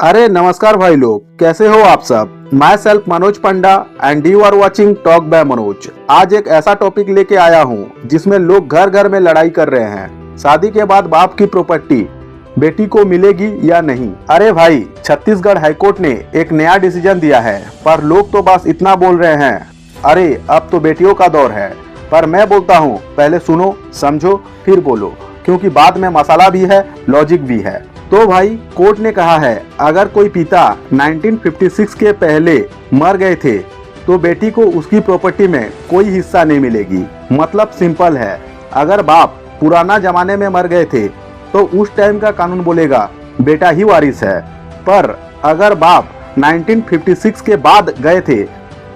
अरे नमस्कार भाई लोग, कैसे हो आप सब। Myself Manoj Panda and you are watching talk by Manoj. आज एक ऐसा टॉपिक लेके आया हूँ जिसमें लोग घर घर में लड़ाई कर रहे हैं। शादी के बाद बाप की प्रॉपर्टी बेटी को मिलेगी या नहीं। अरे भाई, छत्तीसगढ़ हाईकोर्ट ने एक नया डिसीजन दिया है, पर लोग तो बस इतना बोल रहे हैं, अरे अब तो बेटियों का दौर है। पर मैं बोलता हूँ, पहले सुनो, समझो, फिर बोलो, क्योंकि बाद में मसाला भी है, लॉजिक भी है। तो भाई, कोर्ट ने कहा है, अगर कोई पिता 1956 के पहले मर गए थे तो बेटी को उसकी प्रॉपर्टी में कोई हिस्सा नहीं मिलेगी। मतलब सिंपल है, अगर बाप पुराना जमाने में मर गए थे तो उस टाइम का कानून बोलेगा बेटा ही वारिस है। पर अगर बाप 1956 के बाद गए थे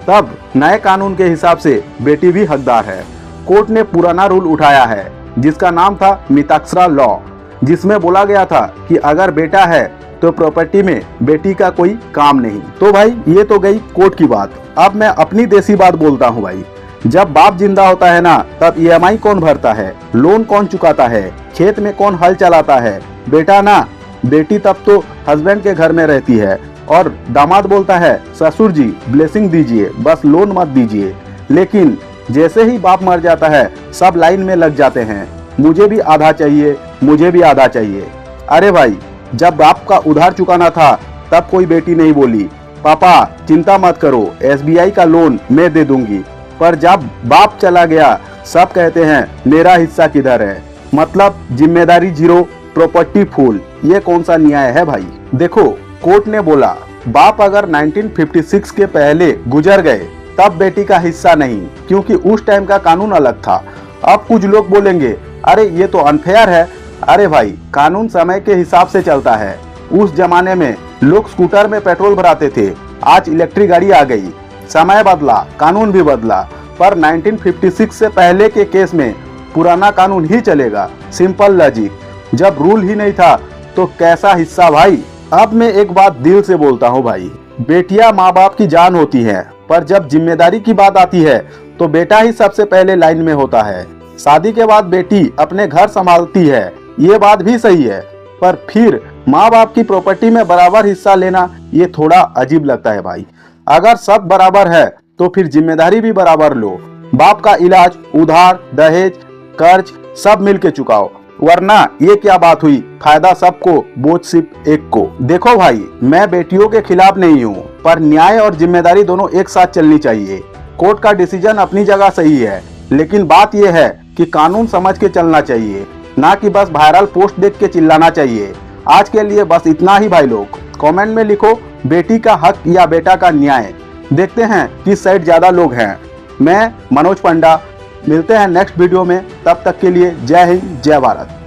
तब नए कानून के हिसाब से बेटी भी हकदार है। कोर्ट ने पुराना रूल उठाया है जिसका नाम था मिताक्षरा लॉ, जिसमें बोला गया था कि अगर बेटा है तो प्रॉपर्टी में बेटी का कोई काम नहीं। तो भाई, ये तो गई कोर्ट की बात। अब मैं अपनी देसी बात बोलता हूँ भाई। जब बाप जिंदा होता है ना, तब ईएमआई कौन भरता है, लोन कौन चुकाता है, खेत में कौन हल चलाता है, बेटा ना। बेटी तब तो हस्बैंड के घर में रहती है और दामाद बोलता है, ससुर जी ब्लेसिंग दीजिए, बस लोन मत दीजिए। लेकिन जैसे ही बाप मर जाता है, सब लाइन में लग जाते हैं, मुझे भी आधा चाहिए, मुझे भी आधा चाहिए। अरे भाई, जब बाप का उधार चुकाना था तब कोई बेटी नहीं बोली, पापा चिंता मत करो, एसबीआई का लोन मैं दे दूंगी। पर जब बाप चला गया, सब कहते हैं मेरा हिस्सा किधर है। मतलब जिम्मेदारी जीरो, प्रॉपर्टी फुल। ये कौन सा न्याय है भाई। देखो, कोर्ट ने बोला बाप अगर 1956 के पहले गुजर गए तब बेटी का हिस्सा नहीं, क्योंकि उस टाइम का कानून अलग था। अब कुछ लोग बोलेंगे, अरे ये तो अनफेयर है। अरे भाई, कानून समय के हिसाब से चलता है। उस जमाने में लोग स्कूटर में पेट्रोल भराते थे, आज इलेक्ट्रिक गाड़ी आ गई। समय बदला, कानून भी बदला, पर 1956 से पहले के केस में पुराना कानून ही चलेगा। Simple logic. जब रूल ही नहीं था तो कैसा हिस्सा भाई। अब मैं एक बात दिल से बोलता हूँ भाई, बेटियां माँ बाप की जान होती है, पर जब जिम्मेदारी की बात आती है तो बेटा ही सबसे पहले लाइन में होता है। शादी के बाद बेटी अपने घर संभालती है, ये बात भी सही है, पर फिर माँ बाप की प्रॉपर्टी में बराबर हिस्सा लेना ये थोड़ा अजीब लगता है भाई। अगर सब बराबर है तो फिर जिम्मेदारी भी बराबर लो। बाप का इलाज, उधार, दहेज, कर्ज सब मिल के चुकाओ, वरना ये क्या बात हुई, फायदा सबको, बोझ सिर्फ एक को। देखो भाई, मैं बेटियों के खिलाफ नहीं हूँ, पर न्याय और जिम्मेदारी दोनों एक साथ चलनी चाहिए। कोर्ट का डिसीजन अपनी जगह सही है, लेकिन बात यह है कि कानून समझ के चलना चाहिए, ना कि बस वायरल पोस्ट देख के चिल्लाना चाहिए। आज के लिए बस इतना ही भाई लोग। कमेंट में लिखो, बेटी का हक या बेटा का न्याय। देखते हैं किस साइड ज्यादा लोग हैं। मैं मनोज पंडा, मिलते हैं नेक्स्ट वीडियो में। तब तक के लिए जय हिंद, जय भारत।